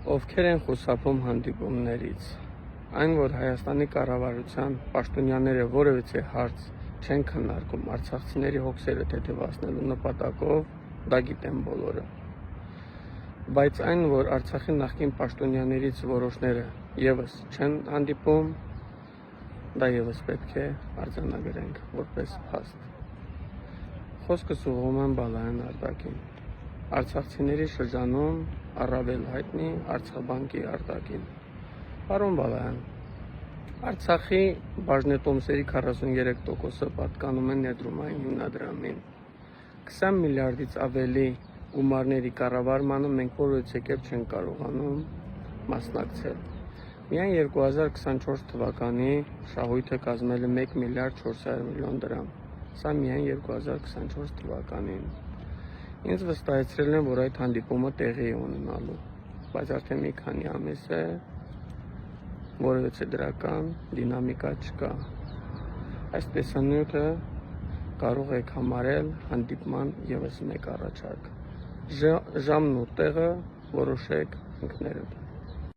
Ովքեր են խուսափում հանդիպումներից։ Այն, որ Հայաստանի կառավարության պաշտոնյաները որևիցե հարց չեն քննարկում արցախցիների հոգսերը թեթևացնելու նպատակով, դա գիտեն բոլորը։ Բայց այն, որ Արցախի նախկին պաշտոնյաներից որոշները ևս չեն հանդիպում, դա ևս պետք է արձանագրենք որպես փաստ։ Խոսքս ուղղում եմ Բալայան Արտակին, արցախցիների շրջանում առավել հայտնի Արցախբանկի Արտակին։ Պարոն Բալայան, Արցախի բաժնետոմսերի 43%-ը պատկանում են ներդրումային հիմնադրամին։ 20 միլիարդից ավելի գումարների կառավարմանը մենք որևիցե կերպ չենք կարողանում մասնակցել։ Միայն 2024 թվականի շահույթը կազմել է 1 միլիարդ 400 միլիոն դրամ։ Սա միայն 2024 թվականին։ Ինձ վստահեցրել են, որ այդ հանդիպումը տեղի է ունենալու, բայց արդեն մի քանի ամիս է, որևիցե դրական դինամիկա չկա։ Այս տեսանյութը կարող եք համարել հանդիպման ևս մեկ առաջարկ։ Ժամն ու տեղը որոշեք ինքներդ։